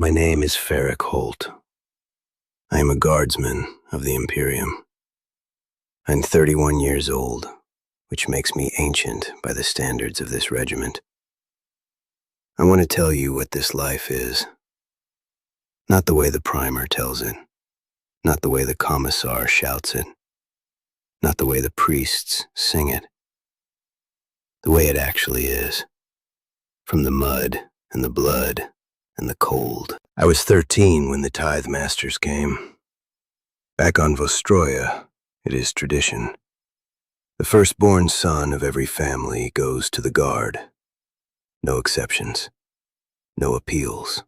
My name is Ferric Holt. I am a Guardsman of the Imperium. I'm 31 years old, which makes me ancient by the standards of this regiment. I want to tell you what this life is. Not the way the primer tells it, not the way the commissar shouts it, not the way the priests sing it. The way it actually is. From the mud and the blood and the cold. I was 13 when the tithe masters came. Back on Vostroya, it is tradition. The firstborn son of every family goes to the guard. No exceptions. No appeals.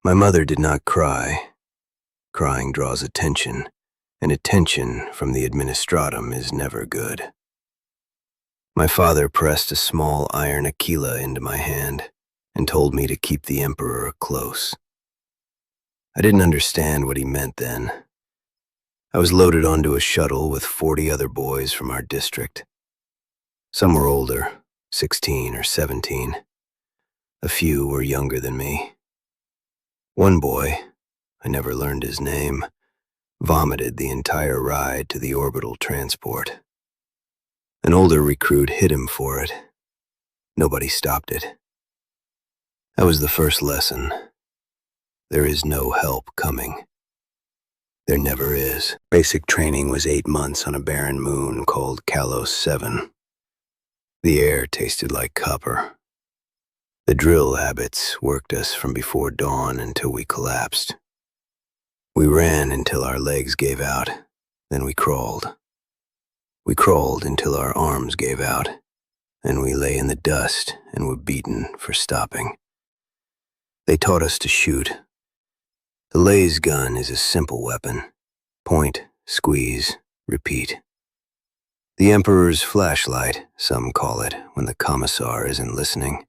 My mother did not cry. Crying draws attention, and attention from the administratum is never good. My father pressed a small iron aquila into my hand and told me to keep the emperor close. I didn't understand what he meant then. I was loaded onto a shuttle with 40 other boys from our district. Some were older, 16 or 17. A few were younger than me. One boy, I never learned his name, vomited the entire ride to the orbital transport. An older recruit hit him for it. Nobody stopped it. That was the first lesson. There is no help coming. There never is. Basic training was 8 months on a barren moon called Kalos 7. The air tasted like copper. The drill habits worked us from before dawn until we collapsed. We ran until our legs gave out, then we crawled. We crawled until our arms gave out, and we lay in the dust and were beaten for stopping. They taught us to shoot. The laser gun is a simple weapon. Point, squeeze, repeat. The Emperor's flashlight, some call it, when the commissar isn't listening.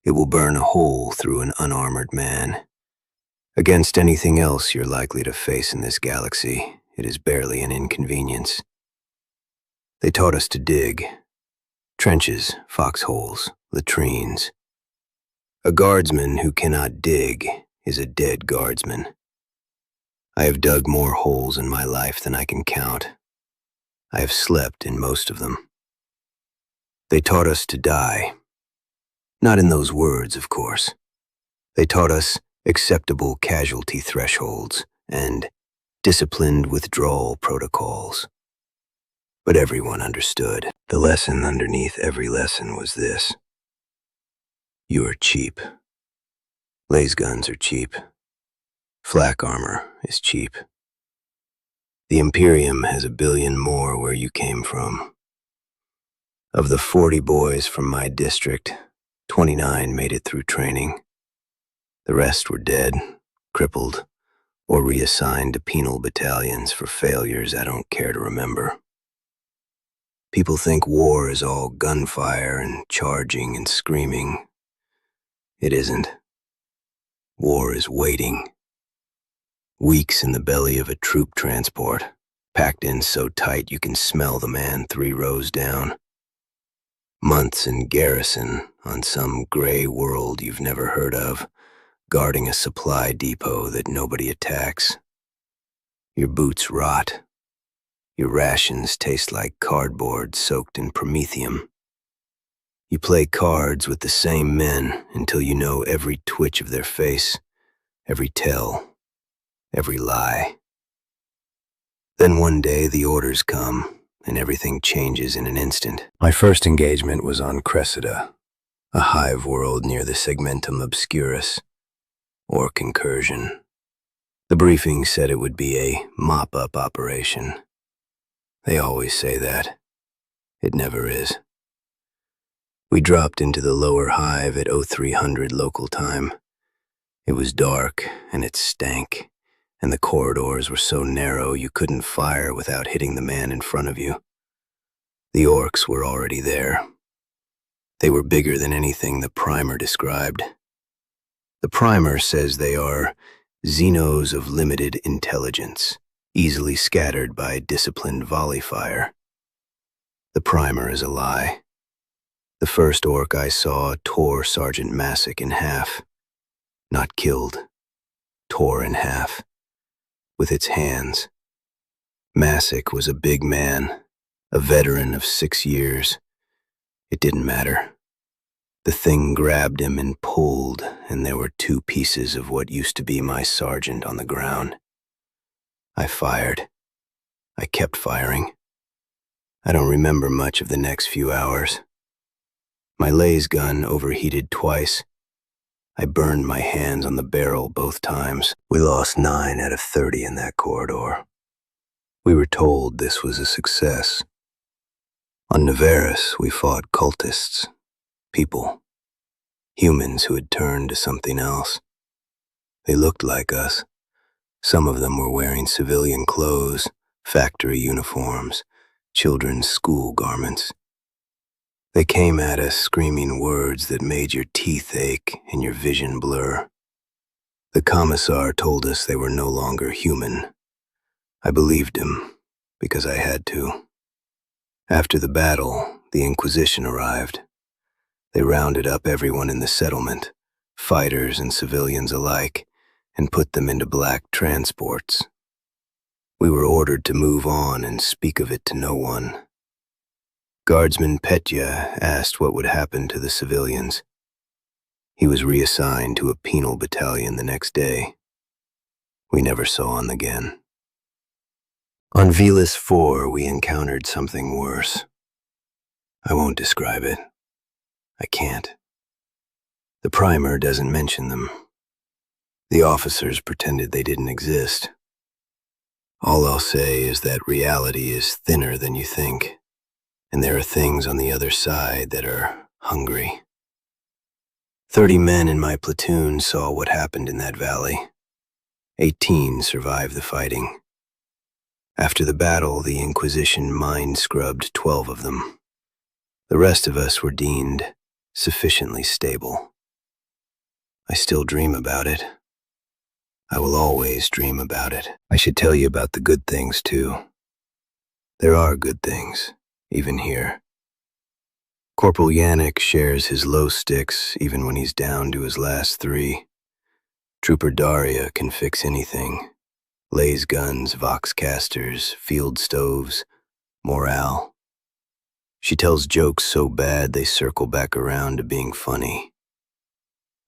It will burn a hole through an unarmored man. Against anything else you're likely to face in this galaxy, it is barely an inconvenience. They taught us to dig. Trenches, foxholes, latrines. A guardsman who cannot dig is a dead guardsman. I have dug more holes in my life than I can count. I have slept in most of them. They taught us to die. Not in those words, of course. They taught us acceptable casualty thresholds and disciplined withdrawal protocols. But everyone understood. The lesson underneath every lesson was this. You are cheap. Laser guns are cheap. Flak armor is cheap. The Imperium has 1 billion more where you came from. Of the 40 boys from my district, 29 made it through training. The rest were dead, crippled, or reassigned to penal battalions for failures I don't care to remember. People think war is all gunfire and charging and screaming. It isn't. War is waiting. Weeks in the belly of a troop transport, packed in so tight you can smell the man 3 rows down. Months in garrison on some gray world you've never heard of, guarding a supply depot that nobody attacks. Your boots rot. Your rations taste like cardboard soaked in promethium. You play cards with the same men until you know every twitch of their face, every tell, every lie. Then one day the orders come, and everything changes in an instant. My first engagement was on Cresa, a hive world near the segmentum obscurus, or concursion. The briefing said it would be a mop-up operation. They always say that. It never is. We dropped into the lower hive at 0300 local time. It was dark, and it stank, and the corridors were so narrow you couldn't fire without hitting the man in front of you. The orcs were already there. They were bigger than anything the primer described. The primer says they are xenos of limited intelligence, easily scattered by disciplined volley fire. The primer is a lie. The first orc I saw tore Sergeant Massick in half. not killed, tore in half, with its hands. Masick was a big man, a veteran of 6 years. It didn't matter. The thing grabbed him and pulled, and there were 2 pieces of what used to be my sergeant on the ground. I fired. I kept firing. I don't remember much of the next few hours. My laser gun overheated twice. I burned my hands on the barrel both times. We lost 9 out of 30 in that corridor. We were told this was a success. On Nevaris, we fought cultists, people, humans who had turned to something else. They looked like us. Some of them were wearing civilian clothes, factory uniforms, children's school garments. They came at us screaming words that made your teeth ache and your vision blur. The commissar told us they were no longer human. I believed him, because I had to. After the battle, the Inquisition arrived. They rounded up everyone in the settlement, fighters and civilians alike, and put them into black transports. We were ordered to move on and speak of it to no one. Guardsman Petya asked what would happen to the civilians. He was reassigned to a penal battalion the next day. We never saw him again. On Velis 4, we encountered something worse. I won't describe it. I can't. The primer doesn't mention them. The officers pretended they didn't exist. All I'll say is that reality is thinner than you think, and there are things on the other side that are hungry. 30 men in my platoon saw what happened in that valley. 18 survived the fighting. After the battle, the Inquisition mind-scrubbed 12 of them. The rest of us were deemed sufficiently stable. I still dream about it. I will always dream about it. I should tell you about the good things, too. There are good things, even here. Corporal Yannick shares his low sticks even when he's down to his last 3. Trooper Daria can fix anything. Laser guns, vox casters, field stoves, morale. She tells jokes so bad they circle back around to being funny.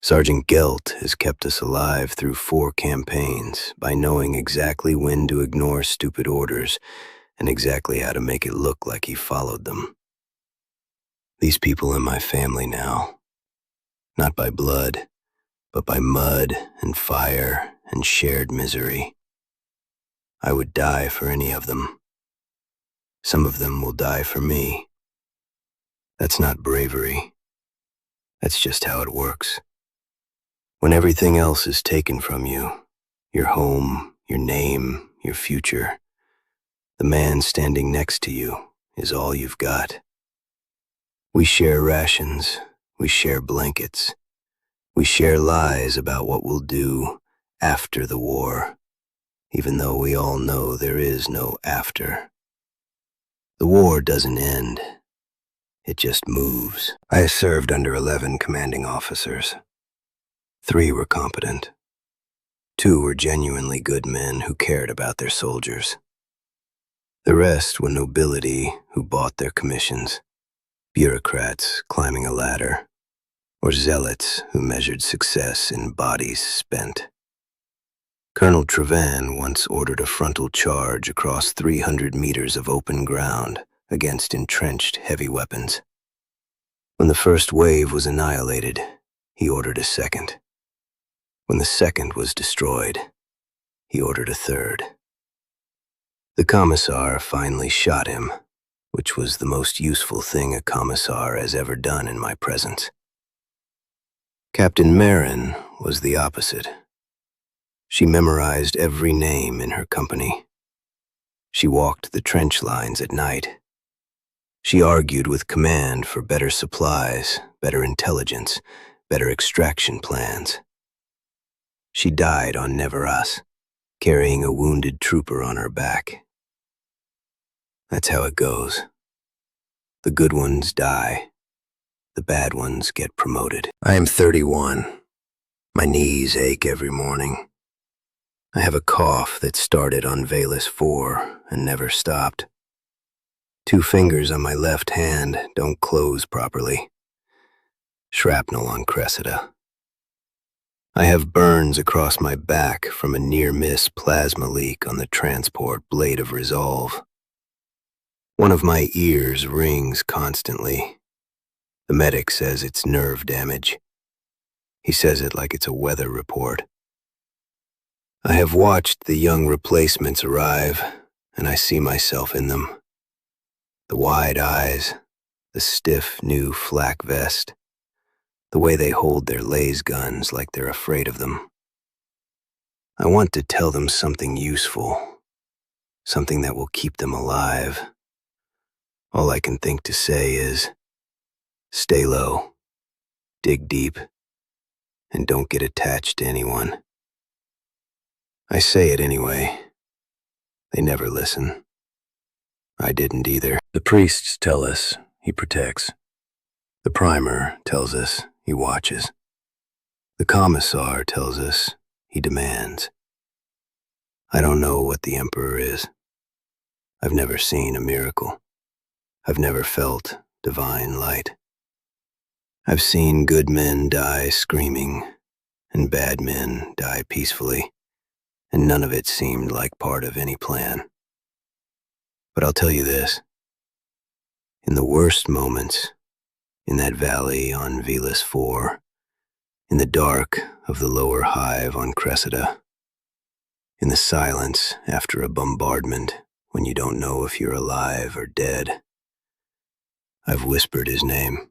Sergeant Gelt has kept us alive through 4 campaigns by knowing exactly when to ignore stupid orders and exactly how to make it look like he followed them. These people are my family now, not by blood, but by mud and fire and shared misery. I would die for any of them. Some of them will die for me. That's not bravery. That's just how it works. When everything else is taken from you, your home, your name, your future, the man standing next to you is all you've got. We share rations, we share blankets, we share lies about what we'll do after the war, even though we all know there is no after. The war doesn't end. It just moves. I served under 11 commanding officers. 3 were competent. 2 were genuinely good men who cared about their soldiers. The rest were nobility who bought their commissions, bureaucrats climbing a ladder, or zealots who measured success in bodies spent. Colonel Trevan once ordered a frontal charge across 300 meters of open ground against entrenched heavy weapons. When the first wave was annihilated, he ordered a second. When the second was destroyed, he ordered a third. The commissar finally shot him, which was the most useful thing a commissar has ever done in my presence. Captain Marin was the opposite. She memorized every name in her company. She walked the trench lines at night. She argued with command for better supplies, better intelligence, better extraction plans. She died on Nevaras, carrying a wounded trooper on her back. That's how it goes. The good ones die. The bad ones get promoted. I am 31. My knees ache every morning. I have a cough that started on Valus 4 and never stopped. 2 fingers on my left hand don't close properly. Shrapnel on Cressida. I have burns across my back from a near-miss plasma leak on the transport Blade of Resolve. One of my ears rings constantly. The medic says it's nerve damage. He says it like it's a weather report. I have watched the young replacements arrive, and I see myself in them. The wide eyes, the stiff new flak vest, the way they hold their laser guns like they're afraid of them. I want to tell them something useful, something that will keep them alive. All I can think to say is, stay low, dig deep, and don't get attached to anyone. I say it anyway. They never listen. I didn't either. The priests tell us he protects. The primer tells us he watches. The commissar tells us he demands. I don't know what the emperor is. I've never seen a miracle. I've never felt divine light. I've seen good men die screaming and bad men die peacefully, and none of it seemed like part of any plan. But I'll tell you this. In the worst moments, in that valley on Velas 4, in the dark of the lower hive on Cressida, in the silence after a bombardment when you don't know if you're alive or dead, I've whispered his name,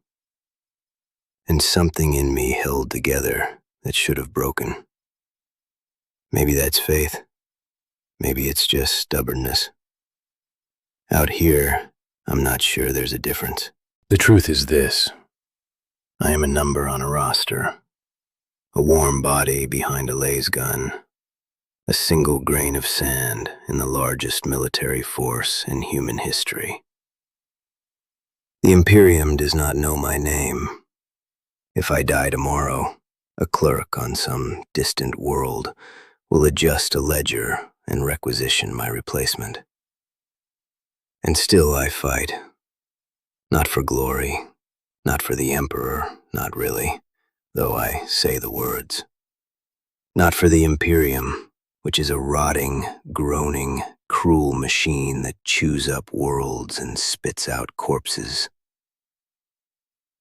and something in me held together that should have broken. Maybe that's faith. Maybe it's just stubbornness. Out here, I'm not sure there's a difference. The truth is this. I am a number on a roster, a warm body behind a laser gun, a single grain of sand in the largest military force in human history. The Imperium does not know my name. If I die tomorrow, a clerk on some distant world will adjust a ledger and requisition my replacement. And still I fight. Not for glory, not for the emperor, not really, though I say the words. Not for the Imperium, which is a rotting, groaning, cruel machine that chews up worlds and spits out corpses.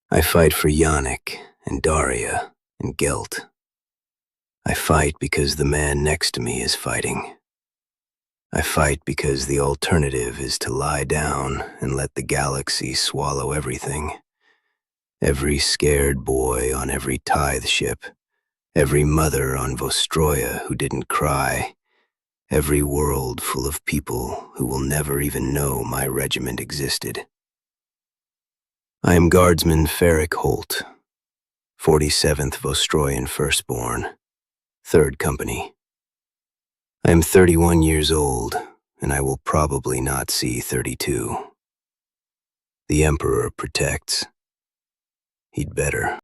I fight for Yannick and Daria and Gelt. I fight because the man next to me is fighting. I fight because the alternative is to lie down and let the galaxy swallow everything. Every scared boy on every tithe ship, every mother on Vostroya who didn't cry, every world full of people who will never even know my regiment existed. I am Guardsman Ferric Holt, 47th Vostroyan Firstborn, 3rd Company. I am 31 years old, and I will probably not see 32. The Emperor protects. He'd better.